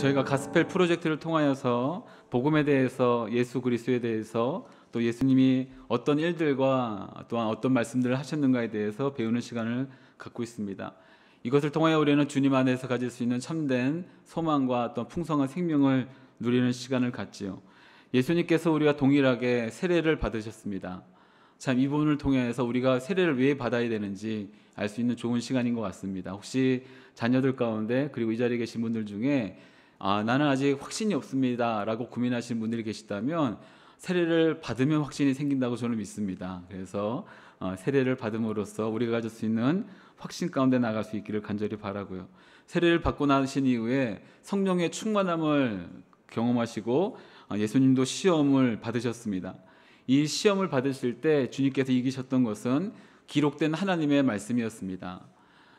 저희가 가스펠 프로젝트를 통하여서 복음에 대해서, 예수 그리스도에 대해서, 또 예수님이 어떤 일들과 또한 어떤 말씀들을 하셨는가에 대해서 배우는 시간을 갖고 있습니다. 이것을 통하여 우리는 주님 안에서 가질 수 있는 참된 소망과 또 풍성한 생명을 누리는 시간을 갖지요. 예수님께서 우리와 동일하게 세례를 받으셨습니다. 참 이 부분을 통해서 우리가 세례를 왜 받아야 되는지 알 수 있는 좋은 시간인 것 같습니다. 혹시 자녀들 가운데 그리고 이 자리에 계신 분들 중에 나는 아직 확신이 없습니다 라고 고민하시는 분들이 계시다면 세례를 받으면 확신이 생긴다고 저는 믿습니다. 그래서 세례를 받음으로써 우리가 가질 수 있는 확신 가운데 나갈 수 있기를 간절히 바라고요. 세례를 받고 나신 이후에 성령의 충만함을 경험하시고 예수님도 시험을 받으셨습니다. 이 시험을 받으실 때 주님께서 이기셨던 것은 기록된 하나님의 말씀이었습니다.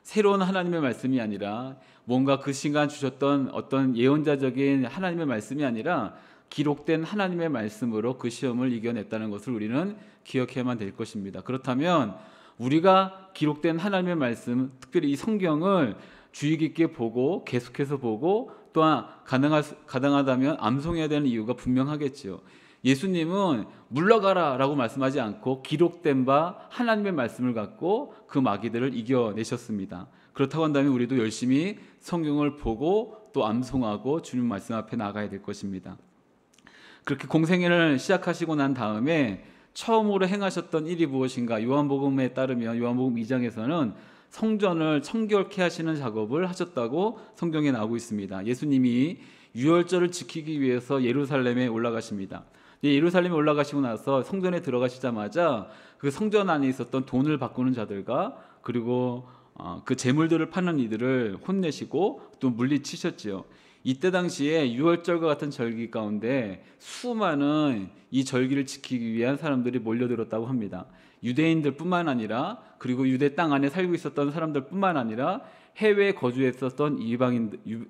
새로운 하나님의 말씀이 아니라 뭔가 그 시간 주셨던 어떤 예언자적인 하나님의 말씀이 아니라 기록된 하나님의 말씀으로 그 시험을 이겨냈다는 것을 우리는 기억해야만 될 것입니다. 그렇다면 우리가 기록된 하나님의 말씀, 특별히 이 성경을 주의 깊게 보고 계속해서 보고 또한 가능하다면 암송해야 되는 이유가 분명하겠지요. 예수님은 물러가라 라고 말씀하지 않고 기록된 바 하나님의 말씀을 갖고 그 마귀들을 이겨내셨습니다. 그렇다고 한다면 우리도 열심히 성경을 보고 또 암송하고 주님 말씀 앞에 나가야 될 것입니다. 그렇게 공생애를 시작하시고 난 다음에 처음으로 행하셨던 일이 무엇인가? 요한복음에 따르면 요한복음 2장에서는 성전을 청결케 하시는 작업을 하셨다고 성경에 나오고 있습니다. 예수님이 유월절을 지키기 위해서 예루살렘에 올라가십니다. 예루살렘에 올라가시고 나서 성전에 들어가시자마자 그 성전 안에 있었던 돈을 바꾸는 자들과 그리고 그 재물들을 파는 이들을 혼내시고 또 물리치셨지요. 이때 당시에 유월절과 같은 절기 가운데 수많은 이 절기를 지키기 위한 사람들이 몰려들었다고 합니다. 유대인들뿐만 아니라 그리고 유대 땅 안에 살고 있었던 사람들뿐만 아니라 해외에 거주했었던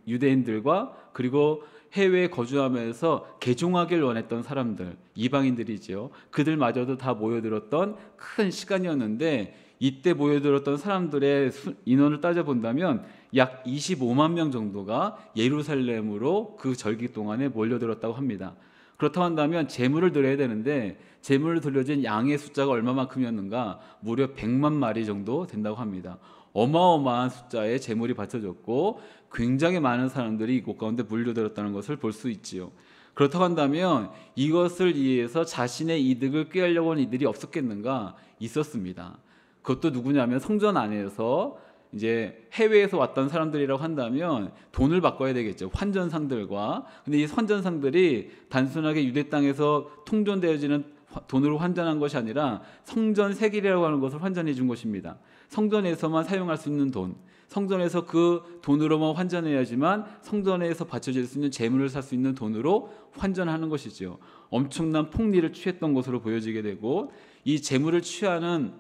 유대인들과 그리고 해외에 거주하면서 개종하길 원했던 사람들, 이방인들이지요. 그들마저도 다 모여들었던 큰 시간이었는데 이때 모여들었던 사람들의 인원을 따져본다면 약 25만 명 정도가 예루살렘으로 그 절기 동안에 몰려들었다고 합니다. 그렇다고 한다면 제물을 드려야 되는데 제물을 드려진 양의 숫자가 얼마만큼이었는가? 무려 100만 마리 정도 된다고 합니다. 어마어마한 숫자의 제물이 바쳐졌고 굉장히 많은 사람들이 이곳 가운데 몰려들었다는 것을 볼 수 있지요. 그렇다고 한다면 이것을 위해서 자신의 이득을 꾀하려고 하는 이들이 없었겠는가? 있었습니다. 그것도 누구냐면 성전 안에서 이제 해외에서 왔던 사람들이라고 한다면 돈을 바꿔야 되겠죠. 환전상들과. 근데 이 환전상들이 단순하게 유대 땅에서 통존되어지는 돈으로 환전한 것이 아니라 성전 세겔이라고 하는 것을 환전해 준 것입니다. 성전에서만 사용할 수 있는 돈, 성전에서 그 돈으로만 환전해야지만 성전에서 바쳐질 수 있는 재물을 살 수 있는 돈으로 환전하는 것이죠. 엄청난 폭리를 취했던 것으로 보여지게 되고 이 재물을 취하는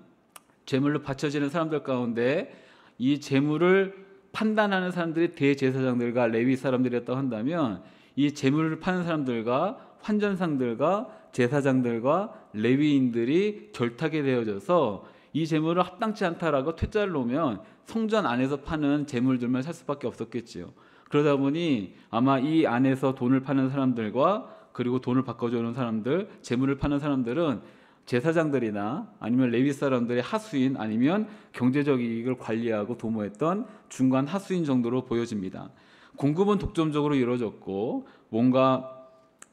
재물로 바쳐지는 사람들 가운데 이 재물을 판단하는 사람들이 대제사장들과 레위 사람들이었다고 한다면 이 재물을 파는 사람들과 환전상들과 제사장들과 레위인들이 결탁이 되어져서 이 재물을 합당치 않다라고 퇴짜를 놓으면 성전 안에서 파는 재물들만 살 수밖에 없었겠지요. 그러다 보니 아마 이 안에서 돈을 파는 사람들과 그리고 돈을 바꿔주는 사람들, 재물을 파는 사람들은 제사장들이나 아니면 레위 사람들의 하수인 아니면 경제적 이익을 관리하고 도모했던 중간 하수인 정도로 보여집니다. 공급은 독점적으로 이루어졌고 뭔가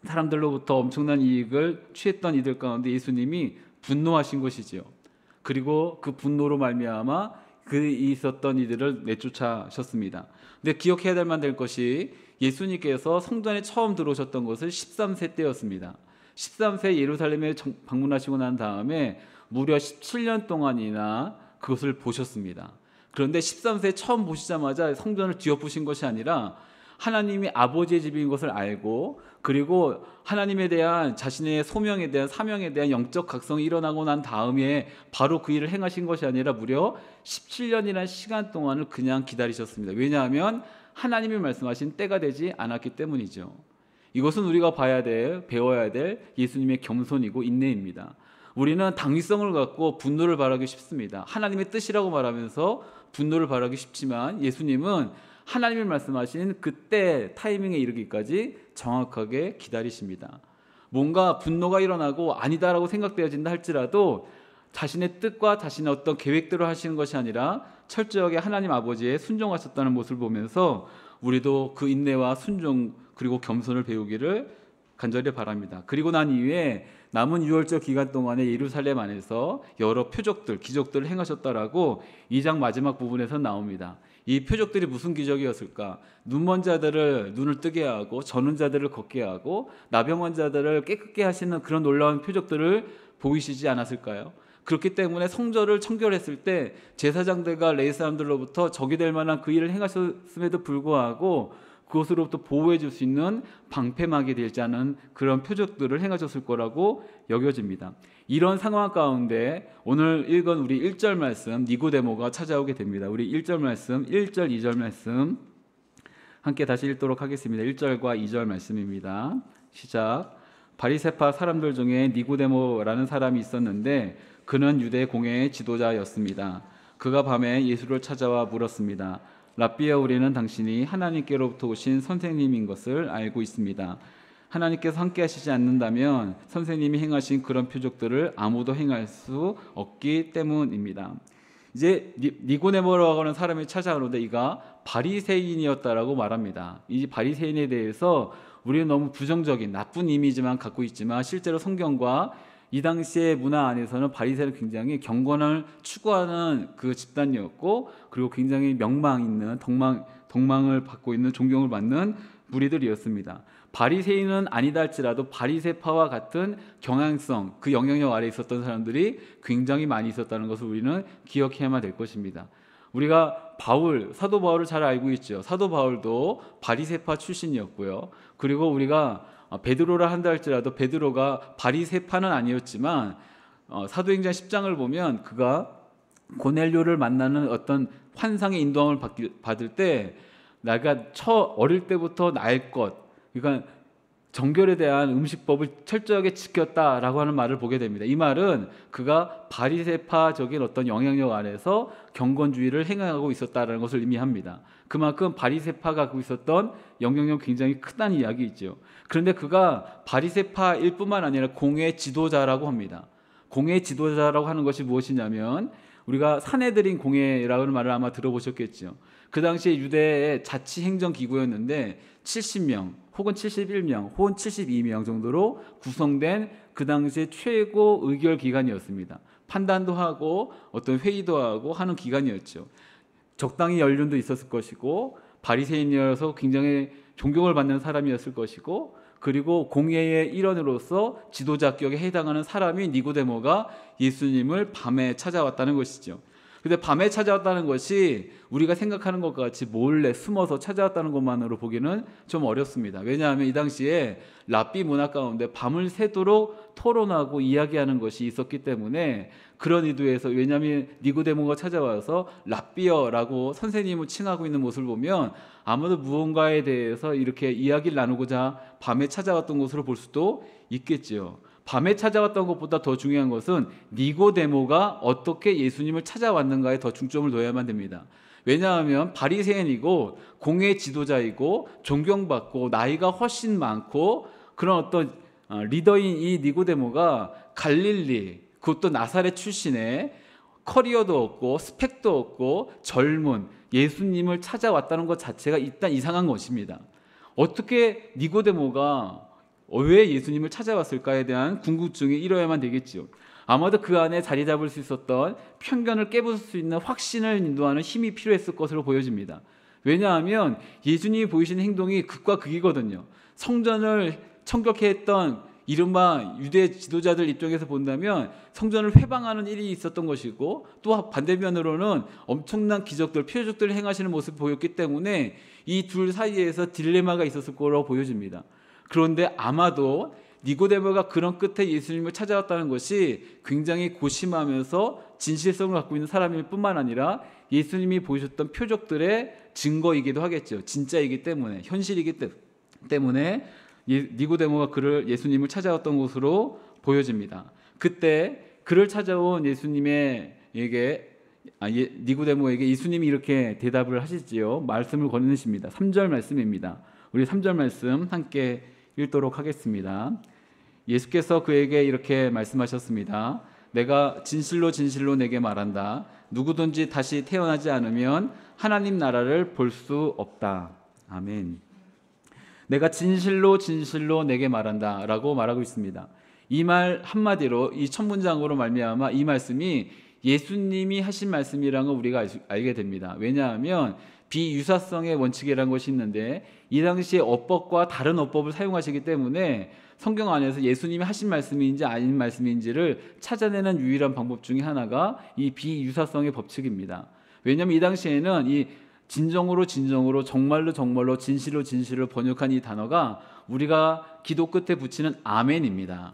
사람들로부터 엄청난 이익을 취했던 이들 가운데 예수님이 분노하신 것이지요. 그리고 그 분노로 말미암아 그 있었던 이들을 내쫓으셨습니다. 근데 기억해야 될 것이 예수님께서 성전에 처음 들어오셨던 것은 13세 때였습니다. 13세 예루살렘에 방문하시고 난 다음에 무려 17년 동안이나 그것을 보셨습니다. 그런데 13세 처음 보시자마자 성전을 뒤엎으신 것이 아니라 하나님이 아버지의 집인 것을 알고 그리고 하나님에 대한 자신의 소명에 대한 사명에 대한 영적 각성이 일어나고 난 다음에 바로 그 일을 행하신 것이 아니라 무려 17년이라는 시간 동안을 그냥 기다리셨습니다. 왜냐하면 하나님이 말씀하신 때가 되지 않았기 때문이죠. 이것은 우리가 봐야 될, 배워야 될 예수님의 겸손이고 인내입니다. 우리는 당위성을 갖고 분노를 발하기 쉽습니다. 하나님의 뜻이라고 말하면서 분노를 발하기 쉽지만 예수님은 하나님이 말씀하신 그때 타이밍에 이르기까지 정확하게 기다리십니다. 뭔가 분노가 일어나고 아니다라고 생각되어진다 할지라도 자신의 뜻과 자신의 어떤 계획대로 하시는 것이 아니라 철저하게 하나님 아버지의 순종하셨다는 모습을 보면서 우리도 그 인내와 순종 그리고 겸손을 배우기를 간절히 바랍니다. 그리고 난 이후에 남은 6월절 기간 동안에 예루살렘 안에서 여러 표적들, 기적들을 행하셨다라고 2장 마지막 부분에서 나옵니다. 이 표적들이 무슨 기적이었을까? 눈먼 자들을 눈을 뜨게 하고 저는 자들을 걷게 하고 나병원 자들을 깨끗게 하시는 그런 놀라운 표적들을 보이시지 않았을까요? 그렇기 때문에 성전을 청결했을 때 제사장들과 레위 사람들로부터 적이 될 만한 그 일을 행하셨음에도 불구하고 그것으로부터 보호해 줄 수 있는 방패막이 되지 않은 그런 표적들을 행하셨을 거라고 여겨집니다. 이런 상황 가운데 오늘 읽은 우리 1절 말씀 니고데모가 찾아오게 됩니다. 우리 1절 말씀 1절 2절 말씀 함께 다시 읽도록 하겠습니다. 1절과 2절 말씀입니다. 시작. 바리새파 사람들 중에 니고데모라는 사람이 있었는데 그는 유대 공회의 지도자였습니다. 그가 밤에 예수를 찾아와 물었습니다. 랍비여, 우리는 당신이 하나님께로부터 오신 선생님인 것을 알고 있습니다. 하나님께서 함께 하시지 않는다면 선생님이 행하신 그런 표적들을 아무도 행할 수 없기 때문입니다. 이제 니고데모라고 하는 사람이 찾아오는데 이가 바리새인이었다라고 말합니다. 이 바리새인에 대해서 우리는 너무 부정적인 나쁜 이미지만 갖고 있지만 실제로 성경과 이 당시의 문화 안에서는 바리새인은 굉장히 경건을 추구하는 그 집단이었고 그리고 굉장히 명망 있는 덕망을 받고 있는 존경을 받는 무리들이었습니다. 바리새인은 아니다 할지라도 바리새파와 같은 경향성, 그 영향력 아래 있었던 사람들이 굉장히 많이 있었다는 것을 우리는 기억해야만 될 것입니다. 우리가 사도 바울을 잘 알고 있죠. 사도 바울도 바리새파 출신이었고요. 그리고 우리가 베드로라 한다 할지라도 베드로가 바리새파는 아니었지만 사도행전 10장을 보면 그가 고넬료를 만나는 어떤 환상의 인도함을 받을 때 내가 어릴 때부터 나을 것, 그러니까 정결에 대한 음식법을 철저하게 지켰다라고 하는 말을 보게 됩니다. 이 말은 그가 바리새파적인 어떤 영향력 안에서 경건주의를 행하고 있었다는 것을 의미합니다. 그만큼 바리새파가 갖고 있었던 영향력이 굉장히 크다는 이야기이죠. 그런데 그가 바리새파일 뿐만 아니라 공회 지도자라고 합니다. 공회 지도자라고 하는 것이 무엇이냐면 우리가 사내들인 공회라고 하는 말을 아마 들어보셨겠죠. 그 당시에 유대의 자치행정기구였는데 70명 혹은 71명 혹은 72명 정도로 구성된 그 당시에 최고 의결기관이었습니다. 판단도 하고 어떤 회의도 하고 하는 기관이었죠. 적당히 연륜도 있었을 것이고 바리새인이어서 굉장히 존경을 받는 사람이었을 것이고 그리고 공회의 일원으로서 지도자격에 해당하는 사람이 니고데모가 예수님을 밤에 찾아왔다는 것이죠. 근데 밤에 찾아왔다는 것이 우리가 생각하는 것과 같이 몰래 숨어서 찾아왔다는 것만으로 보기는 좀 어렵습니다. 왜냐하면 이 당시에 랍비 문화 가운데 밤을 새도록 토론하고 이야기하는 것이 있었기 때문에 그런 의도에서 왜냐하면 니고데모가 찾아와서 랍비어라고 선생님을 칭하고 있는 모습을 보면 아무도 무언가에 대해서 이렇게 이야기를 나누고자 밤에 찾아왔던 것으로 볼 수도 있겠지요. 밤에 찾아왔던 것보다 더 중요한 것은 니고데모가 어떻게 예수님을 찾아왔는가에 더 중점을 둬야만 됩니다. 왜냐하면 바리새인이고 공회 지도자이고 존경받고 나이가 훨씬 많고 그런 어떤 리더인 이 니고데모가 갈릴리 그것도 나사렛 출신의 커리어도 없고 스펙도 없고 젊은 예수님을 찾아왔다는 것 자체가 일단 이상한 것입니다. 어떻게 니고데모가 왜 예수님을 찾아왔을까에 대한 궁금증이 일어야만 되겠죠. 아마도 그 안에 자리 잡을 수 있었던 편견을 깨부술 수 있는 확신을 인도하는 힘이 필요했을 것으로 보여집니다. 왜냐하면 예수님이 보이시는 행동이 극과 극이거든요. 성전을 청결케 했던 이른바 유대 지도자들 입장에서 본다면 성전을 회방하는 일이 있었던 것이고 또 반대면으로는 엄청난 기적들, 표적들을 행하시는 모습을 보였기 때문에 이 둘 사이에서 딜레마가 있었을 거라고 보여집니다. 그런데 아마도 니고데모가 그런 끝에 예수님을 찾아왔다는 것이 굉장히 고심하면서 진실성을 갖고 있는 사람일 뿐만 아니라 예수님이 보여줬던 표적들의 증거이기도 하겠죠. 진짜이기 때문에, 현실이기 때문에 니고데모가 예수님을 찾아왔던 것으로 보여집니다. 그때 그를 찾아온 예수님에게 니고데모에게 예수님이 이렇게 대답을 하시지요. 말씀을 건네십니다. 3절 말씀입니다. 우리 3절 말씀 함께 읽도록 하겠습니다. 예수께서 그에게 이렇게 말씀하셨습니다. 내가 진실로 진실로 내게 말한다. 누구든지 다시 태어나지 않으면 하나님 나라를 볼 수 없다. 아멘. 내가 진실로 진실로 내게 말한다 라고 말하고 있습니다. 이 말 한마디로, 이 첫 문장으로 말미암아 이 말씀이 예수님이 하신 말씀이라는 걸 우리가 알게 됩니다. 왜냐하면 비유사성의 원칙이라는 것이 있는데 이 당시에 어법과 다른 어법을 사용하시기 때문에 성경 안에서 예수님이 하신 말씀인지 아닌 말씀인지를 찾아내는 유일한 방법 중에 하나가 이 비유사성의 법칙입니다. 왜냐하면 이 당시에는 이 진정으로 진정으로, 정말로 정말로, 진실로 진실로 번역한 이 단어가 우리가 기도 끝에 붙이는 아멘입니다.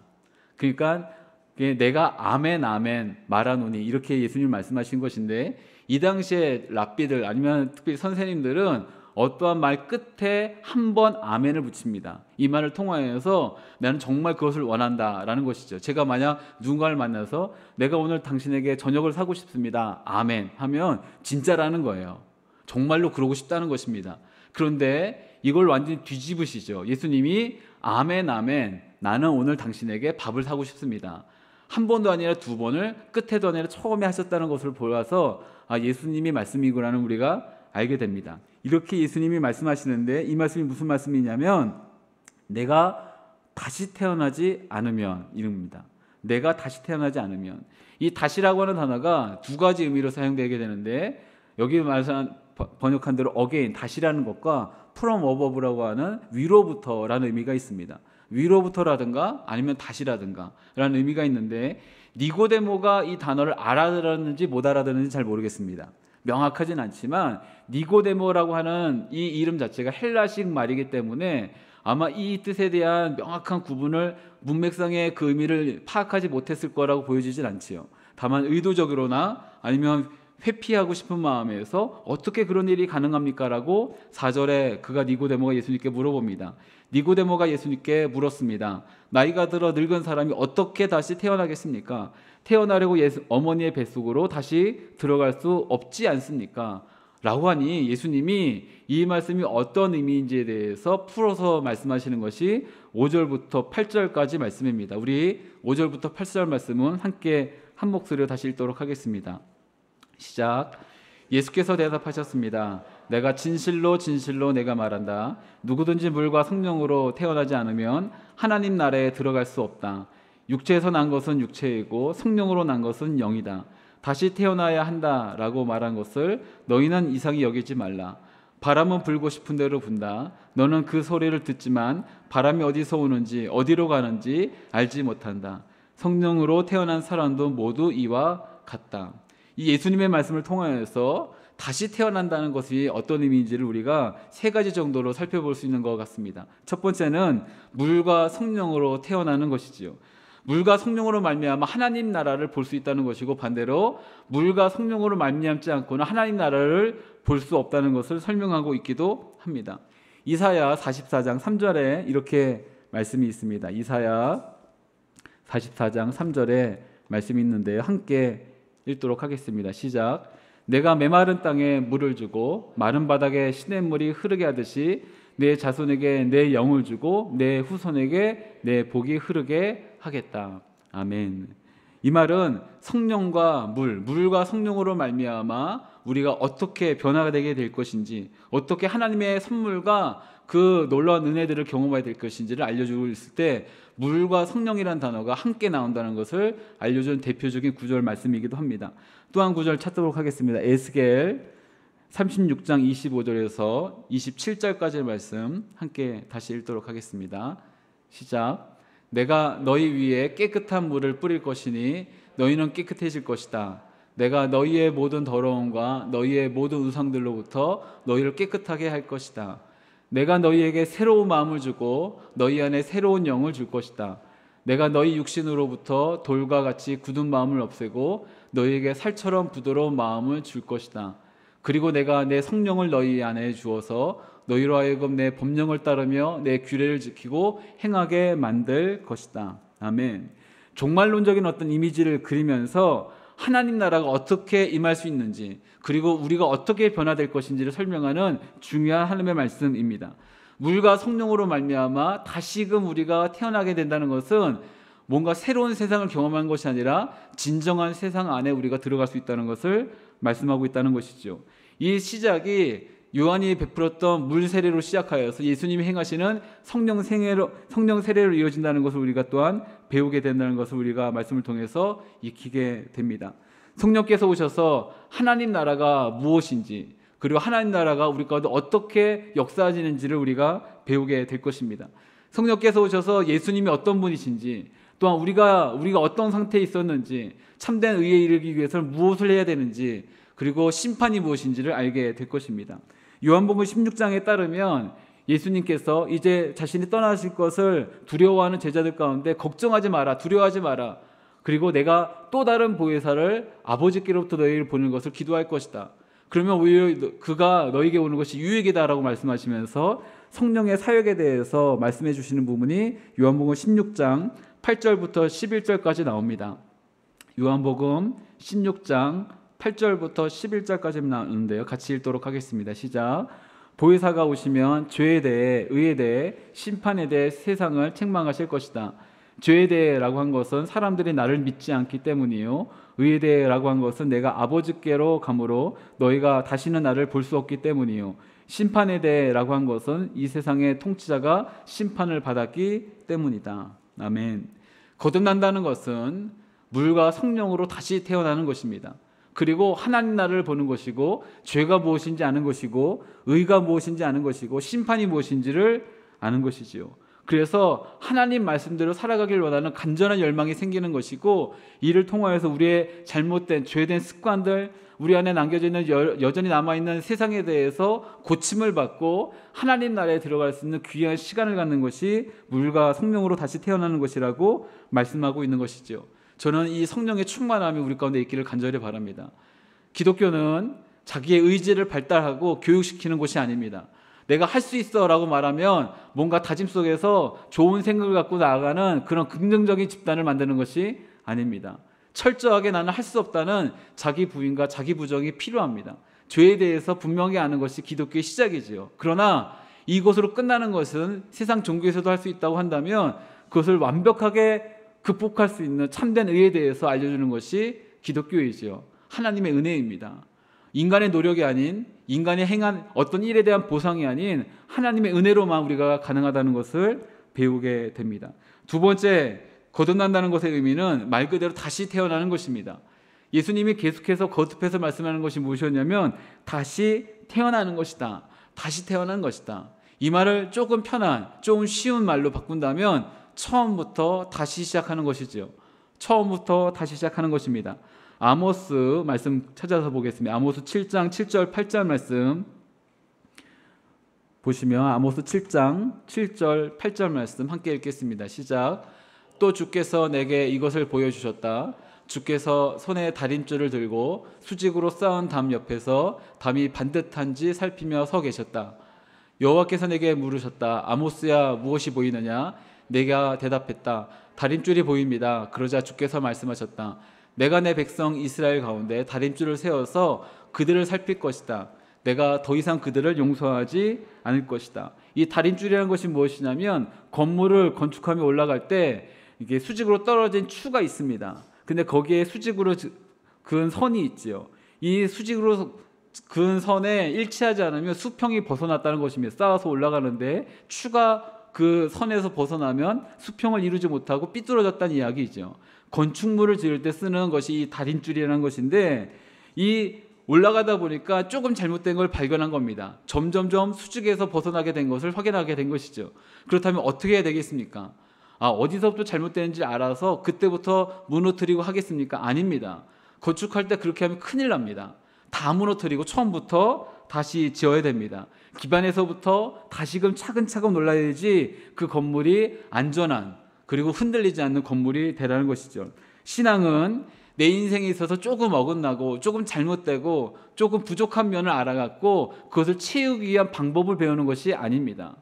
그러니까 내가 아멘 아멘 말하노니 이렇게 예수님 말씀하신 것인데, 이 당시에 랍비들 아니면 특별히 선생님들은 어떠한 말 끝에 한 번 아멘을 붙입니다. 이 말을 통하여서 나는 정말 그것을 원한다라는 것이죠. 제가 만약 누군가를 만나서 내가 오늘 당신에게 저녁을 사고 싶습니다. 아멘 하면 진짜라는 거예요. 정말로 그러고 싶다는 것입니다. 그런데 이걸 완전히 뒤집으시죠. 예수님이 아멘 아멘, 나는 오늘 당신에게 밥을 사고 싶습니다. 한 번도 아니라 두 번을, 끝에도 아니라 처음에 하셨다는 것을 보아서 예수님이 말씀이구나는 우리가 알게 됩니다. 이렇게 예수님이 말씀하시는데 이 말씀이 무슨 말씀이냐면 내가 다시 태어나지 않으면 이릅니다. 내가 다시 태어나지 않으면, 이 다시라고 하는 단어가 두 가지 의미로 사용되게 되는데 여기 번역한 대로 again, 다시라는 것과 from above라고 하는 위로부터라는 의미가 있습니다. 위로부터라든가 아니면 다시라든가 라는 의미가 있는데 니고데모가 이 단어를 알아들었는지 못 알아들었는지 잘 모르겠습니다. 명확하진 않지만 니고데모라고 하는 이 이름 자체가 헬라식 말이기 때문에 아마 이 뜻에 대한 명확한 구분을, 문맥상의 그 의미를 파악하지 못했을 거라고 보여지진 않지요. 다만 의도적으로나 아니면 회피하고 싶은 마음에서 어떻게 그런 일이 가능합니까? 라고 4절에 그가 니고데모가 예수님께 물어봅니다. 니고데모가 예수님께 물었습니다. 나이가 들어 늙은 사람이 어떻게 다시 태어나겠습니까? 태어나려고 어머니의 뱃속으로 다시 들어갈 수 없지 않습니까? 라고 하니 예수님이 이 말씀이 어떤 의미인지에 대해서 풀어서 말씀하시는 것이 5절부터 8절까지 말씀입니다. 우리 5절부터 8절 말씀은 함께 한 목소리로 다시 읽도록 하겠습니다. 시작. 예수께서 대답하셨습니다. 내가 진실로 진실로 내가 말한다. 누구든지 물과 성령으로 태어나지 않으면 하나님 나라에 들어갈 수 없다. 육체에서 난 것은 육체이고 성령으로 난 것은 영이다. 다시 태어나야 한다라고 말한 것을 너희는 이상히 여기지 말라. 바람은 불고 싶은 대로 분다. 너는 그 소리를 듣지만 바람이 어디서 오는지 어디로 가는지 알지 못한다. 성령으로 태어난 사람도 모두 이와 같다. 이 예수님의 말씀을 통하여서 다시 태어난다는 것이 어떤 의미인지를 우리가 세 가지 정도로 살펴볼 수 있는 것 같습니다. 첫 번째는 물과 성령으로 태어나는 것이지요. 물과 성령으로 말미암아 하나님 나라를 볼 수 있다는 것이고, 반대로 물과 성령으로 말미암지 않고는 하나님 나라를 볼 수 없다는 것을 설명하고 있기도 합니다. 이사야 44장 3절에 이렇게 말씀이 있습니다. 이사야 44장 3절에 말씀이 있는데 함께 읽도록 하겠습니다. 시작. 내가 메마른 땅에 물을 주고 마른 바닥에 시냇물이 흐르게 하듯이 내 자손에게 내 영을 주고 내 후손에게 내 복이 흐르게 하겠다. 아멘. 이 말은 성령과 물과 성령으로 말미암아 우리가 어떻게 변화가 되게 될 것인지, 어떻게 하나님의 선물과 그 놀라운 은혜들을 경험해야 될 것인지를 알려주고 있을 때 물과 성령이라는 단어가 함께 나온다는 것을 알려준 대표적인 구절 말씀이기도 합니다. 또 한 구절 찾도록 하겠습니다. 에스겔 36장 25절에서 27절까지의 말씀 함께 다시 읽도록 하겠습니다. 시작. 내가 너희 위에 깨끗한 물을 뿌릴 것이니 너희는 깨끗해질 것이다. 내가 너희의 모든 더러움과 너희의 모든 우상들로부터 너희를 깨끗하게 할 것이다. 내가 너희에게 새로운 마음을 주고 너희 안에 새로운 영을 줄 것이다. 내가 너희 육신으로부터 돌과 같이 굳은 마음을 없애고 너희에게 살처럼 부드러운 마음을 줄 것이다. 그리고 내가 내 성령을 너희 안에 주어서 너희로 하여금 내 법령을 따르며 내 규례를 지키고 행하게 만들 것이다. 아멘. 종말론적인 어떤 이미지를 그리면서 하나님 나라가 어떻게 임할 수 있는지, 그리고 우리가 어떻게 변화될 것인지를 설명하는 중요한 하나님의 말씀입니다. 물과 성령으로 말미암아 다시금 우리가 태어나게 된다는 것은 뭔가 새로운 세상을 경험한 것이 아니라 진정한 세상 안에 우리가 들어갈 수 있다는 것을 말씀하고 있다는 것이죠. 이 시작이 요한이 베풀었던 물 세례로 시작하여서 예수님이 행하시는 성령 세례로 이어진다는 것을 우리가 또한 배우게 된다는 것을 우리가 말씀을 통해서 익히게 됩니다. 성령께서 오셔서 하나님 나라가 무엇인지, 그리고 하나님 나라가 우리 가운데 어떻게 역사하시는지를 우리가 배우게 될 것입니다. 성령께서 오셔서 예수님이 어떤 분이신지, 또한 우리가 어떤 상태에 있었는지, 참된 의에 이르기 위해서는 무엇을 해야 되는지, 그리고 심판이 무엇인지를 알게 될 것입니다. 요한복음 16장에 따르면 예수님께서 이제 자신이 떠나실 것을 두려워하는 제자들 가운데 걱정하지 마라, 두려워하지 마라, 그리고 내가 또 다른 보혜사를 아버지께로부터 너희를 보내는 것을 기도할 것이다. 그러면 오히려 그가 너희에게 오는 것이 유익이다라고 말씀하시면서 성령의 사역에 대해서 말씀해 주시는 부분이 요한복음 16장 8절부터 11절까지 나옵니다. 요한복음 16장 8절부터 11절까지 나오는데요. 같이 읽도록 하겠습니다. 시작. 보혜사가 오시면 죄에 대해, 의에 대해, 심판에 대해 세상을 책망하실 것이다. 죄에 대해라고 한 것은 사람들이 나를 믿지 않기 때문이요, 의에 대해라고 한 것은 내가 아버지께로 가므로 너희가 다시는 나를 볼 수 없기 때문이요, 심판에 대해라고 한 것은 이 세상의 통치자가 심판을 받았기 때문이다. 아멘. 거듭난다는 것은 물과 성령으로 다시 태어나는 것입니다. 그리고 하나님 나라를 보는 것이고, 죄가 무엇인지 아는 것이고, 의가 무엇인지 아는 것이고, 심판이 무엇인지를 아는 것이지요. 그래서 하나님 말씀대로 살아가길 원하는 간절한 열망이 생기는 것이고, 이를 통하여서 우리의 잘못된 죄된 습관들, 우리 안에 남겨져 있는 여전히 남아있는 세상에 대해서 고침을 받고 하나님 나라에 들어갈 수 있는 귀한 시간을 갖는 것이 물과 성령으로 다시 태어나는 것이라고 말씀하고 있는 것이죠. 저는 이 성령의 충만함이 우리 가운데 있기를 간절히 바랍니다. 기독교는 자기의 의지를 발달하고 교육시키는 곳이 아닙니다. 내가 할 수 있어 라고 말하면 뭔가 다짐 속에서 좋은 생각을 갖고 나아가는 그런 긍정적인 집단을 만드는 것이 아닙니다. 철저하게 나는 할 수 없다는 자기 부인과 자기 부정이 필요합니다. 죄에 대해서 분명히 아는 것이 기독교의 시작이지요. 그러나 이것으로 끝나는 것은 세상 종교에서도 할 수 있다고 한다면 그것을 완벽하게 극복할 수 있는 참된 의에 대해서 알려주는 것이 기독교이지요. 하나님의 은혜입니다. 인간의 노력이 아닌, 인간이 행한 어떤 일에 대한 보상이 아닌 하나님의 은혜로만 우리가 가능하다는 것을 배우게 됩니다. 두 번째, 거듭난다는 것의 의미는 말 그대로 다시 태어나는 것입니다. 예수님이 계속해서 거듭해서 말씀하는 것이 무엇이었냐면 다시 태어나는 것이다. 다시 태어나는 것이다. 이 말을 조금 편한, 조금 쉬운 말로 바꾼다면 처음부터 다시 시작하는 것이지요. 처음부터 다시 시작하는 것입니다. 아모스 말씀 찾아서 보겠습니다. 아모스 7장 7절 8절 말씀 보시면 아모스 7장 7절 8절 말씀 함께 읽겠습니다. 시작. 또 주께서 내게 이것을 보여주셨다. 주께서 손에 다림줄을 들고 수직으로 쌓은 담 옆에서 담이 반듯한지 살피며 서 계셨다. 여호와께서 내게 물으셨다. 아모스야, 무엇이 보이느냐? 내가 대답했다. 다림줄이 보입니다. 그러자 주께서 말씀하셨다. 내가 내 백성 이스라엘 가운데 다림줄을 세워서 그들을 살필 것이다. 내가 더 이상 그들을 용서하지 않을 것이다. 이 다림줄이라는 것이 무엇이냐면 건물을 건축하며 올라갈 때 이게 수직으로 떨어진 추가 있습니다. 근데 거기에 수직으로 그은 선이 있지요. 이 수직으로 그은 선에 일치하지 않으면 수평이 벗어났다는 것입니다. 쌓아서 올라가는데 추가 그 선에서 벗어나면 수평을 이루지 못하고 삐뚤어졌다는 이야기죠. 건축물을 지을 때 쓰는 것이 이 다림줄이라는 것인데, 이 올라가다 보니까 조금 잘못된 걸 발견한 겁니다. 점점점 수직에서 벗어나게 된 것을 확인하게 된 것이죠. 그렇다면 어떻게 해야 되겠습니까? 어디서부터 잘못되는지 알아서 그때부터 무너뜨리고 하겠습니까? 아닙니다. 건축할 때 그렇게 하면 큰일 납니다. 다 무너뜨리고 처음부터 다시 지어야 됩니다. 기반에서부터 다시금 차근차근 올라야지 그 건물이 안전한, 그리고 흔들리지 않는 건물이 되라는 것이죠. 신앙은 내 인생에 있어서 조금 어긋나고 조금 잘못되고 조금 부족한 면을 알아갖고 그것을 채우기 위한 방법을 배우는 것이 아닙니다.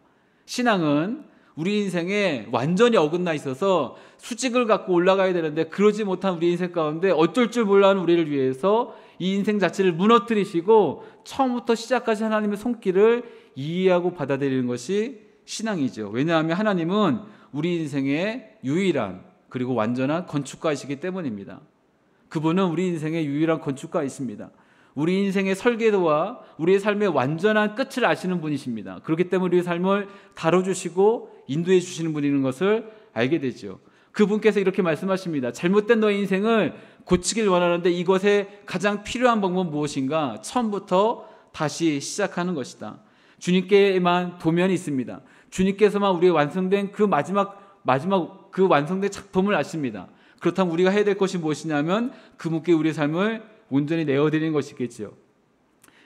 신앙은 우리 인생에 완전히 어긋나 있어서 수직을 갖고 올라가야 되는데 그러지 못한 우리 인생 가운데 어쩔 줄 몰라하는 우리를 위해서 이 인생 자체를 무너뜨리시고 처음부터 시작까지 하나님의 손길을 이해하고 받아들이는 것이 신앙이죠. 왜냐하면 하나님은 우리 인생의 유일한 그리고 완전한 건축가이시기 때문입니다. 그분은 우리 인생의 유일한 건축가이십니다. 우리 인생의 설계도와 우리의 삶의 완전한 끝을 아시는 분이십니다. 그렇기 때문에 우리의 삶을 다뤄주시고 인도해 주시는 분이라는 것을 알게 되죠. 그분께서 이렇게 말씀하십니다. 잘못된 너의 인생을 고치길 원하는데 이것에 가장 필요한 방법은 무엇인가? 처음부터 다시 시작하는 것이다. 주님께만 도면이 있습니다. 주님께서만 우리의 완성된 그 마지막 그 완성된 작품을 아십니다. 그렇다면 우리가 해야 될 것이 무엇이냐면 그분께 우리의 삶을 온전히 내어드리는 것이겠죠.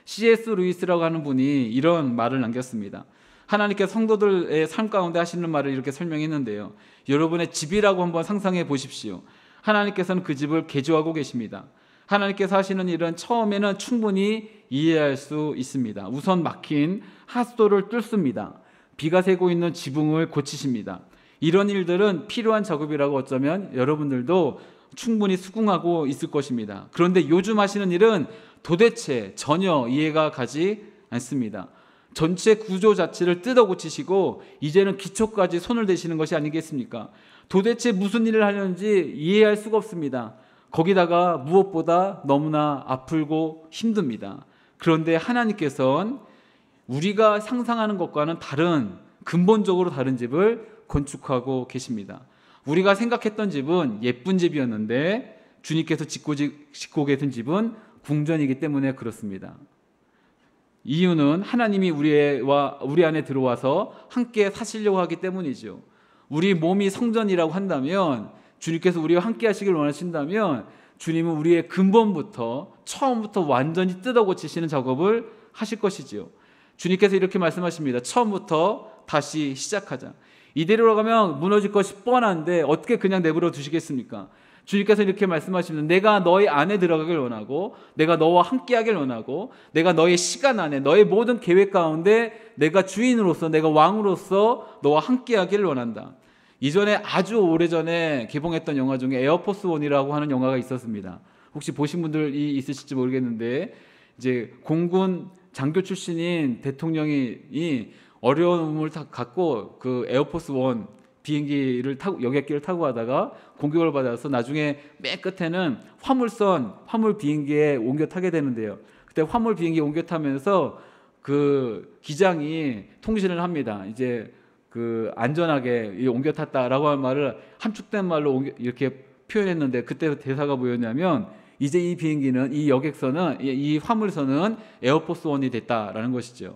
C.S. 루이스라고 하는 분이 이런 말을 남겼습니다. 하나님께서 성도들의 삶 가운데 하시는 말을 이렇게 설명했는데요. 여러분의 집이라고 한번 상상해 보십시오. 하나님께서는 그 집을 개조하고 계십니다. 하나님께서 하시는 일은 처음에는 충분히 이해할 수 있습니다. 우선 막힌 하수도를 뚫습니다. 비가 새고 있는 지붕을 고치십니다. 이런 일들은 필요한 작업이라고 어쩌면 여러분들도 충분히 수긍하고 있을 것입니다. 그런데 요즘 하시는 일은 도대체 전혀 이해가 가지 않습니다. 전체 구조 자체를 뜯어 고치시고 이제는 기초까지 손을 대시는 것이 아니겠습니까? 도대체 무슨 일을 하는지 이해할 수가 없습니다. 거기다가 무엇보다 너무나 아프고 힘듭니다. 그런데 하나님께서는 우리가 상상하는 것과는 다른, 근본적으로 다른 집을 건축하고 계십니다. 우리가 생각했던 집은 예쁜 집이었는데 주님께서 짓고 계신 집은 궁전이기 때문에 그렇습니다. 이유는 하나님이 우리 안에 들어와서 함께 사시려고 하기 때문이죠. 우리 몸이 성전이라고 한다면, 주님께서 우리와 함께 하시길 원하신다면 주님은 우리의 근본부터 처음부터 완전히 뜯어 고치시는 작업을 하실 것이지요. 주님께서 이렇게 말씀하십니다. 처음부터 다시 시작하자. 이대로 가면 무너질 것이 뻔한데 어떻게 그냥 내버려 두시겠습니까? 주님께서 이렇게 말씀하시면 내가 너의 안에 들어가길 원하고 내가 너와 함께하길 원하고 내가 너의 시간 안에 너의 모든 계획 가운데 내가 주인으로서 내가 왕으로서 너와 함께하기를 원한다. 이전에 아주 오래전에 개봉했던 영화 중에 에어포스 원이라고 하는 영화가 있었습니다. 혹시 보신 분들이 있으실지 모르겠는데 이제 공군 장교 출신인 대통령이 어려움을 갖고 그 에어포스 원 비행기를 타고 여객기를 타고 가다가 공격을 받아서 나중에 맨 끝에는 화물 비행기에 옮겨 타게 되는데요. 그때 화물 비행기에 옮겨 타면서 그 기장이 통신을 합니다. 이제 그 안전하게 옮겨 탔다라고 하는 말을 함축된 말로 이렇게 표현했는데 그때 대사가 뭐였냐면 이제 이 비행기는 이 여객선은 이 화물선은 에어포스 원이 됐다라는 것이죠.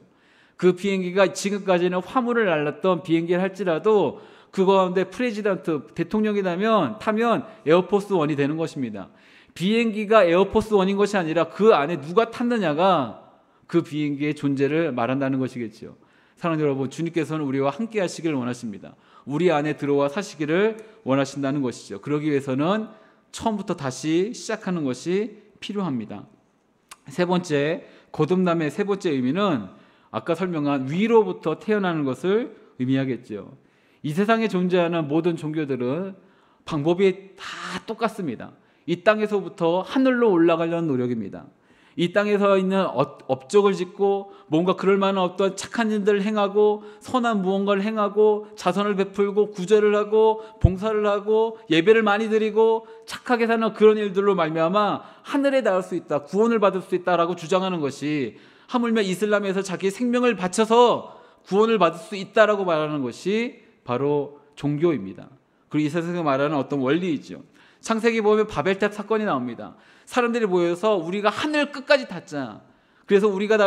그 비행기가 지금까지는 화물을 날랐던 비행기를 할지라도 그 가운데 프레지던트 대통령이 타면 에어포스 원이 되는 것입니다. 비행기가 에어포스 원인 것이 아니라 그 안에 누가 탔느냐가 그 비행기의 존재를 말한다는 것이겠죠. 사랑하는 여러분, 주님께서는 우리와 함께 하시기를 원하십니다. 우리 안에 들어와 사시기를 원하신다는 것이죠. 그러기 위해서는 처음부터 다시 시작하는 것이 필요합니다. 세 번째, 거듭남의 세 번째 의미는 아까 설명한 위로부터 태어나는 것을 의미하겠죠. 이 세상에 존재하는 모든 종교들은 방법이 다 똑같습니다. 이 땅에서부터 하늘로 올라가려는 노력입니다. 이 땅에서 있는 업적을 짓고 뭔가 그럴 만한 어떤 착한 일들을 행하고 선한 무언가를 행하고 자선을 베풀고 구제를 하고 봉사를 하고 예배를 많이 드리고 착하게 사는 그런 일들로 말미암아 하늘에 닿을 수 있다, 구원을 받을 수 있다라고 주장하는 것이, 하물며 이슬람에서 자기 생명을 바쳐서 구원을 받을 수 있다라고 말하는 것이 바로 종교입니다. 그리고 이 세상에 말하는 어떤 원리이죠. 창세기 보면 바벨탑 사건이 나옵니다. 사람들이 모여서 우리가 하늘 끝까지 닿자. 그래서 우리가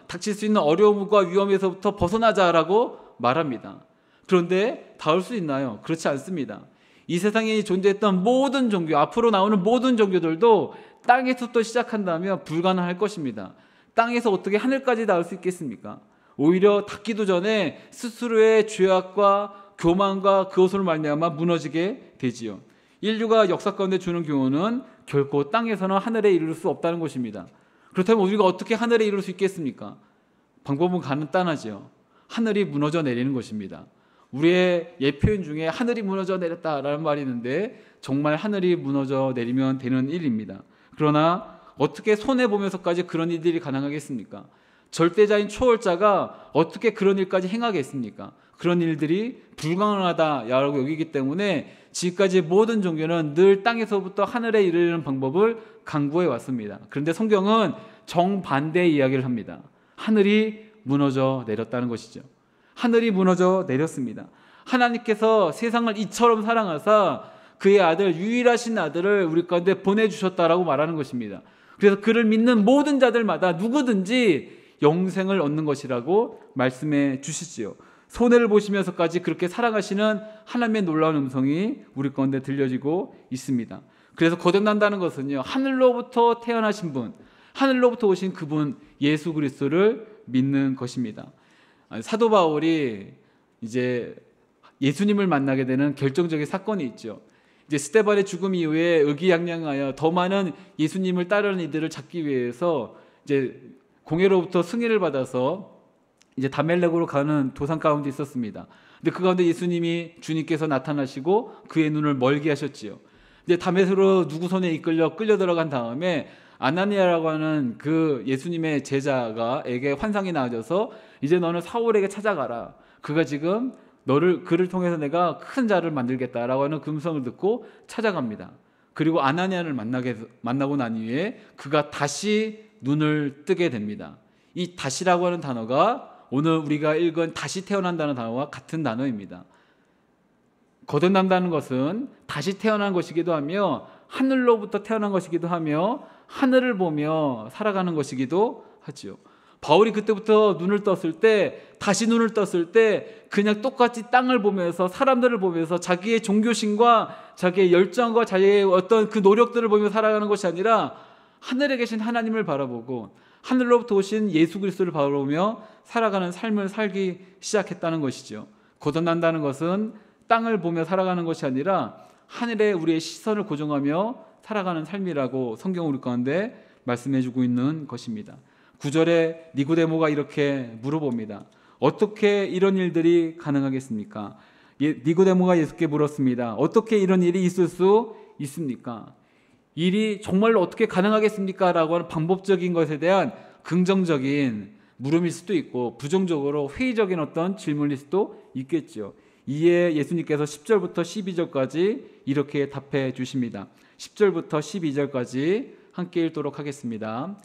닥칠 수 있는 어려움과 위험에서부터 벗어나자라고 말합니다. 그런데 닿을 수 있나요? 그렇지 않습니다. 이 세상에 존재했던 모든 종교, 앞으로 나오는 모든 종교들도 땅에서부터 시작한다면 불가능할 것입니다. 땅에서 어떻게 하늘까지 닿을 수 있겠습니까? 오히려 닿기도 전에 스스로의 죄악과 교만과 그것으로 말미암아 무너지게 되지요. 인류가 역사 가운데 주는 교훈은 결코 땅에서는 하늘에 이룰 수 없다는 것입니다. 그렇다면 우리가 어떻게 하늘에 이룰 수 있겠습니까? 방법은 간단하지요. 하늘이 무너져 내리는 것입니다. 우리의 옛 표현 중에 하늘이 무너져 내렸다라는 말이 있는데 정말 하늘이 무너져 내리면 되는 일입니다. 그러나 어떻게 손해보면서까지 그런 일들이 가능하겠습니까? 절대자인 초월자가 어떻게 그런 일까지 행하겠습니까? 그런 일들이 불가능하다라고 여기기 때문에 지금까지 모든 종교는 늘 땅에서부터 하늘에 이르는 방법을 강구해 왔습니다. 그런데 성경은 정반대의 이야기를 합니다. 하늘이 무너져 내렸다는 것이죠. 하늘이 무너져 내렸습니다. 하나님께서 세상을 이처럼 사랑하사 그의 아들, 유일하신 아들을 우리 가운데 보내주셨다라고 말하는 것입니다. 그래서 그를 믿는 모든 자들마다 누구든지 영생을 얻는 것이라고 말씀해 주시지요. 손해를 보시면서까지 그렇게 사랑하시는 하나님의 놀라운 음성이 우리 가운데 들려지고 있습니다. 그래서 거듭난다는 것은요, 하늘로부터 태어나신 분, 하늘로부터 오신 그분 예수 그리스도를 믿는 것입니다. 사도 바울이 이제 예수님을 만나게 되는 결정적인 사건이 있죠. 이제 스데반의 죽음 이후에 의기양양하여 더 많은 예수님을 따르는 이들을 찾기 위해서 이제 공회로부터 승인을 받아서 이제 다멜렉으로 가는 도상 가운데 있었습니다. 근데 그 가운데 예수님이 주님께서 나타나시고 그의 눈을 멀게 하셨지요. 이제 다메섹으로 누구 손에 끌려 들어간 다음에 아나니아라고 하는 그 예수님의 제자가에게 환상이 나와져서 이제 너는 사울에게 찾아가라. 그가 지금 그를 통해서 내가 큰 자를 만들겠다라고 하는 음성을 듣고 찾아갑니다. 그리고 아나니아를 만나고 난 이후에 그가 다시 눈을 뜨게 됩니다. 이 다시라고 하는 단어가 오늘 우리가 읽은 다시 태어난다는 단어와 같은 단어입니다. 거듭난다는 것은 다시 태어난 것이기도 하며 하늘로부터 태어난 것이기도 하며 하늘을 보며 살아가는 것이기도 하지요. 바울이 그때부터 눈을 떴을 때, 다시 눈을 떴을 때 그냥 똑같이 땅을 보면서 사람들을 보면서 자기의 종교심과 자기의 열정과 자기의 어떤 그 노력들을 보며 살아가는 것이 아니라 하늘에 계신 하나님을 바라보고 하늘로부터 오신 예수 그리스도를 바라보며 살아가는 삶을 살기 시작했다는 것이죠. 거듭난다는 것은 땅을 보며 살아가는 것이 아니라 하늘에 우리의 시선을 고정하며 살아가는 삶이라고 성경 우리 가운데 말씀해주고 있는 것입니다. 9절에 니고데모가 이렇게 물어봅니다. 어떻게 이런 일들이 가능하겠습니까? 니고데모가 예수께 물었습니다. 어떻게 이런 일이 있을 수 있습니까? 일이 정말로 어떻게 가능하겠습니까? 라고 하는 방법적인 것에 대한 긍정적인 물음일 수도 있고 부정적으로 회의적인 어떤 질문일 수도 있겠죠. 이에 예수님께서 10절부터 12절까지 이렇게 답해 주십니다. 10절부터 12절까지 함께 읽도록 하겠습니다.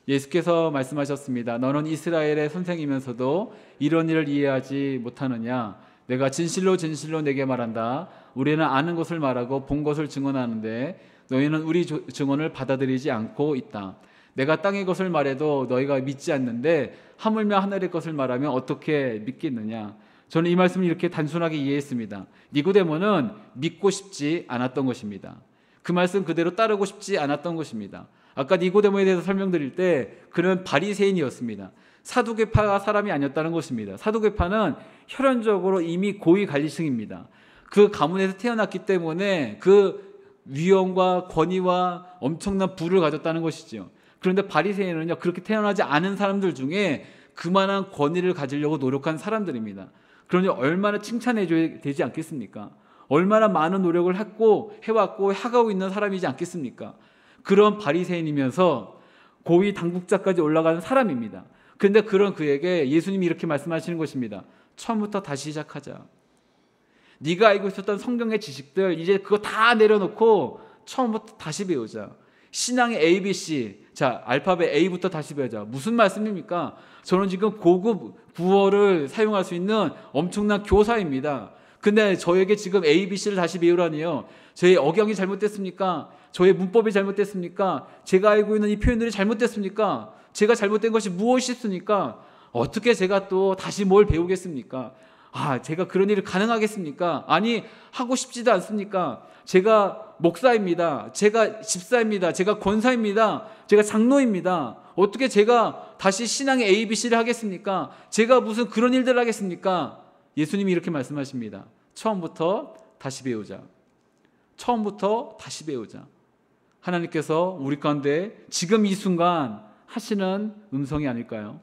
예수께서 말씀하셨습니다. 너는 이스라엘의 선생이면서도 이런 일을 이해하지 못하느냐? 내가 진실로 진실로 내게 말한다. 우리는 아는 것을 말하고 본 것을 증언하는데 너희는 우리 증언을 받아들이지 않고 있다. 내가 땅의 것을 말해도 너희가 믿지 않는데 하물며 하늘의 것을 말하면 어떻게 믿겠느냐? 저는 이 말씀을 이렇게 단순하게 이해했습니다. 니고데모는 믿고 싶지 않았던 것입니다. 그 말씀 그대로 따르고 싶지 않았던 것입니다. 아까 니고데모에 대해서 설명드릴 때 그는 바리새인이었습니다. 사두개파 사람이 아니었다는 것입니다. 사두개파는 혈연적으로 이미 고위 관리층입니다. 그 가문에서 태어났기 때문에 그 위엄과 권위와 엄청난 부를 가졌다는 것이죠. 그런데 바리새인은요, 그렇게 태어나지 않은 사람들 중에 그만한 권위를 가지려고 노력한 사람들입니다. 그러니 얼마나 칭찬해줘야 되지 않겠습니까? 얼마나 많은 노력을 해왔고 해가고 있는 사람이지 않겠습니까? 그런 바리새인이면서 고위 당국자까지 올라가는 사람입니다. 그런데 그런 그에게 예수님이 이렇게 말씀하시는 것입니다. 처음부터 다시 시작하자. 네가 알고 있었던 성경의 지식들 이제 그거 다 내려놓고 처음부터 다시 배우자. 신앙의 ABC, 자 알파벳 A부터 다시 배우자. 무슨 말씀입니까? 저는 지금 고급 구어를 사용할 수 있는 엄청난 교사입니다. 근데 저에게 지금 ABC를 다시 배우라니요. 저의 억양이 잘못됐습니까? 저의 문법이 잘못됐습니까? 제가 알고 있는 이 표현들이 잘못됐습니까? 제가 잘못된 것이 무엇이 있습니까? 어떻게 제가 또 다시 뭘 배우겠습니까? 제가 그런 일을 가능하겠습니까? 아니, 하고 싶지도 않습니까? 제가 목사입니다. 제가 집사입니다. 제가 권사입니다. 제가 장로입니다. 어떻게 제가 다시 신앙의 ABC를 하겠습니까? 제가 무슨 그런 일들을 하겠습니까? 예수님이 이렇게 말씀하십니다. 처음부터 다시 배우자. 처음부터 다시 배우자. 하나님께서 우리 가운데 지금 이 순간 하시는 음성이 아닐까요?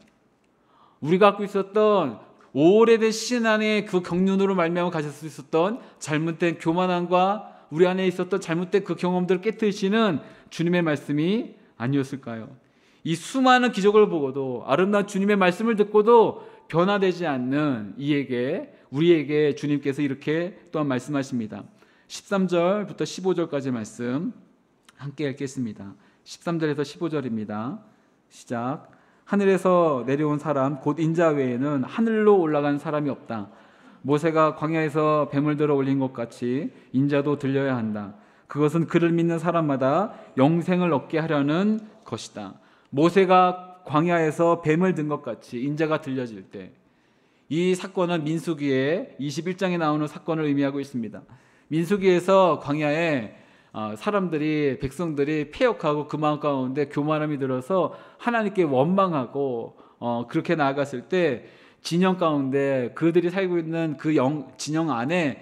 우리가 갖고 있었던 오래된 시간 안에 그 경륜으로 말미암아 가질 수 있었던 잘못된 교만함과 우리 안에 있었던 잘못된 그 경험들을 깨뜨리시는 주님의 말씀이 아니었을까요? 이 수많은 기적을 보고도 아름다운 주님의 말씀을 듣고도 변화되지 않는 우리에게 주님께서 이렇게 또한 말씀하십니다. 13절부터 15절까지 말씀 함께 읽겠습니다. 13절에서 15절입니다. 시작. 하늘에서 내려온 사람 곧 인자 외에는 하늘로 올라간 사람이 없다. 모세가 광야에서 뱀을 들어 올린 것 같이 인자도 들려야 한다. 그것은 그를 믿는 사람마다 영생을 얻게 하려는 것이다. 모세가 광야에서 뱀을 든 것 같이 인자가 들려질 때, 이 사건은 민수기의 21장에 나오는 사건을 의미하고 있습니다. 민수기에서 광야에 백성들이 패역하고 그 마음 가운데 교만함이 들어서 하나님께 원망하고 그렇게 나아갔을 때, 진영 가운데 그들이 살고 있는 그 진영 안에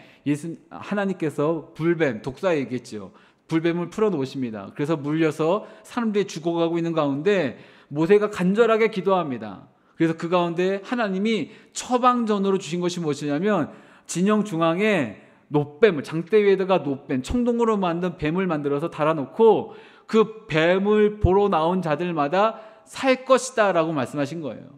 하나님께서 불뱀, 독사 얘기했죠. 불뱀을 풀어놓으십니다. 그래서 물려서 사람들이 죽어가고 있는 가운데 모세가 간절하게 기도합니다. 그래서 그 가운데 하나님이 처방전으로 주신 것이 무엇이냐면, 진영 중앙에 놋뱀을, 장대 위에다가 놋뱀, 청동으로 만든 뱀을 만들어서 달아놓고 그 뱀을 보러 나온 자들마다 살 것이다 라고 말씀하신 거예요.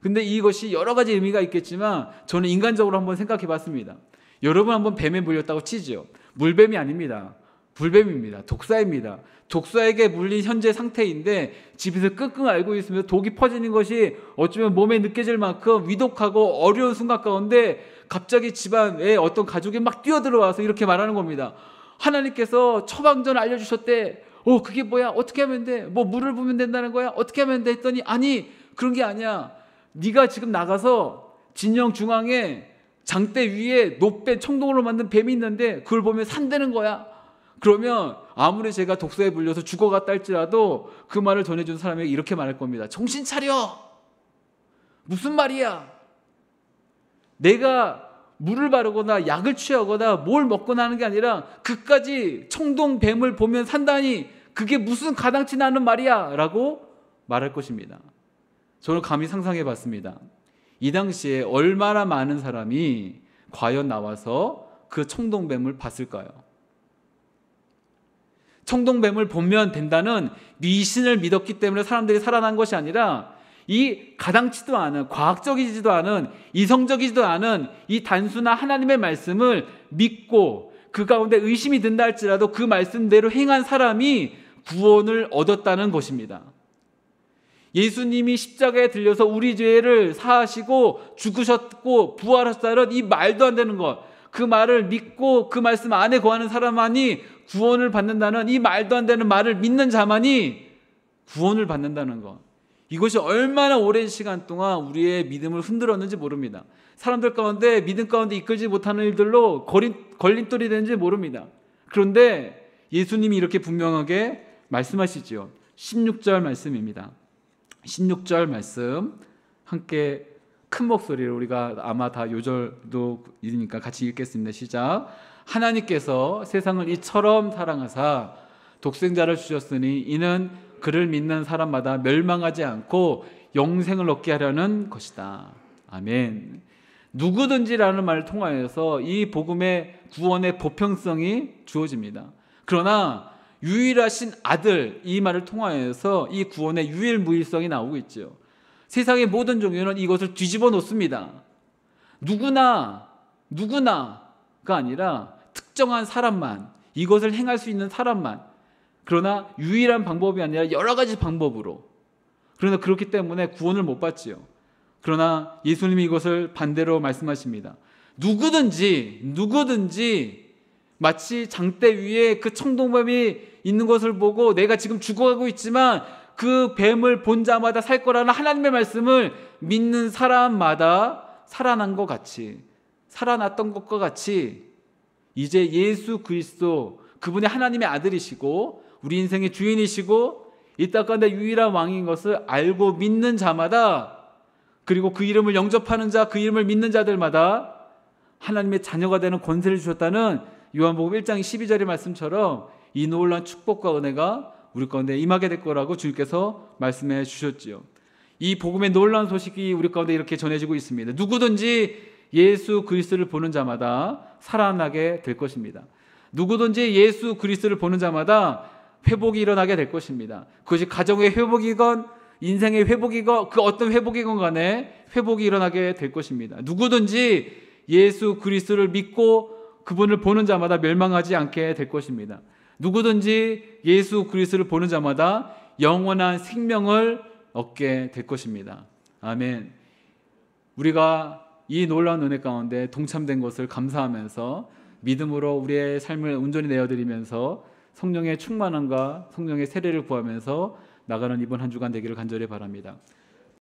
근데 이것이 여러 가지 의미가 있겠지만 저는 인간적으로 한번 생각해 봤습니다. 여러분 한번 뱀에 물렸다고 치죠. 물뱀이 아닙니다. 불뱀입니다. 독사입니다. 독사에게 물린 현재 상태인데 집에서 끙끙 앓고 있으면서 독이 퍼지는 것이 어쩌면 몸에 느껴질 만큼 위독하고 어려운 순간 가운데 갑자기 집안에 어떤 가족이 막 뛰어들어와서 이렇게 말하는 겁니다. 하나님께서 처방전을 알려주셨대. 그게 뭐야? 어떻게 하면 돼? 뭐 물을 부으면 된다는 거야? 어떻게 하면 돼? 했더니 아니, 그런 게 아니야. 네가 지금 나가서 진영 중앙에 장대 위에 놋뱀, 청동으로 만든 뱀이 있는데 그걸 보면 산다는 거야. 그러면 아무리 제가 독사에 물려서 죽어갔다 할지라도 그 말을 전해준 사람에게 이렇게 말할 겁니다. 정신 차려! 무슨 말이야? 내가 물을 바르거나 약을 취하거나 뭘 먹거나 하는 게 아니라 그까지 청동뱀을 보면 산다니 그게 무슨 가당치 않은 말이야 라고 말할 것입니다. 저는 감히 상상해 봤습니다. 이 당시에 얼마나 많은 사람이 과연 나와서 그 청동뱀을 봤을까요? 청동뱀을 보면 된다는 미신을 믿었기 때문에 사람들이 살아난 것이 아니라, 이 가당치도 않은, 과학적이지도 않은, 이성적이지도 않은 이 단순한 하나님의 말씀을 믿고 그 가운데 의심이 든다 할지라도 그 말씀대로 행한 사람이 구원을 얻었다는 것입니다. 예수님이 십자가에 들려서 우리 죄를 사하시고 죽으셨고 부활하셨다는 이 말도 안 되는 것, 그 말을 믿고 그 말씀 안에 거하는 사람만이 구원을 받는다는 이 말도 안 되는 말을 믿는 자만이 구원을 받는다는 것, 이것이 얼마나 오랜 시간 동안 우리의 믿음을 흔들었는지 모릅니다. 사람들 가운데 믿음 가운데 이끌지 못하는 일들로 걸림돌이 되는지 모릅니다. 그런데 예수님이 이렇게 분명하게 말씀하시죠. 16절 말씀입니다. 16절 말씀 함께 큰 목소리로, 우리가 아마 다 요절도 있으니까 같이 읽겠습니다. 시작. 하나님께서 세상을 이처럼 사랑하사 독생자를 주셨으니 이는 그를 믿는 사람마다 멸망하지 않고 영생을 얻게 하려는 것이다. 아멘. 누구든지라는 말을 통하여서 이 복음의 구원의 보편성이 주어집니다. 그러나 유일하신 아들, 이 말을 통하여서 이 구원의 유일무이성이 나오고 있죠. 세상의 모든 종교는 이것을 뒤집어 놓습니다. 누구나가 아니라 특정한 사람만, 이것을 행할 수 있는 사람만, 그러나 유일한 방법이 아니라 여러 가지 방법으로, 그러나 그렇기 때문에 구원을 못 받지요. 그러나 예수님이 이것을 반대로 말씀하십니다. 누구든지 마치 장대 위에 그 청동뱀이 있는 것을 보고 내가 지금 죽어가고 있지만 그 뱀을 본 자마다 살 거라는 하나님의 말씀을 믿는 사람마다 살아난 것 같이, 살아났던 것과 같이 이제 예수 그리스도, 그분이 하나님의 아들이시고 우리 인생의 주인이시고 이 땅 가운데 유일한 왕인 것을 알고 믿는 자마다, 그리고 그 이름을 영접하는 자, 그 이름을 믿는 자들마다 하나님의 자녀가 되는 권세를 주셨다는 요한복음 1장 12절의 말씀처럼 이 놀라운 축복과 은혜가 우리 가운데 임하게 될 거라고 주님께서 말씀해 주셨지요. 이 복음의 놀라운 소식이 우리 가운데 이렇게 전해지고 있습니다. 누구든지 예수 그리스도를 보는 자마다 살아나게 될 것입니다. 누구든지 예수 그리스도를 보는 자마다 회복이 일어나게 될 것입니다. 그것이 가정의 회복이건 인생의 회복이건 그 어떤 회복이건 간에 회복이 일어나게 될 것입니다. 누구든지 예수 그리스도를 믿고 그분을 보는 자마다 멸망하지 않게 될 것입니다. 누구든지 예수 그리스도를 보는 자마다 영원한 생명을 얻게 될 것입니다. 아멘. 우리가 이 놀라운 은혜 가운데 동참된 것을 감사하면서 믿음으로 우리의 삶을 온전히 내어드리면서 성령의 충만함과 성령의 세례를 구하면서 나가는 이번 한 주간 되기를 간절히 바랍니다.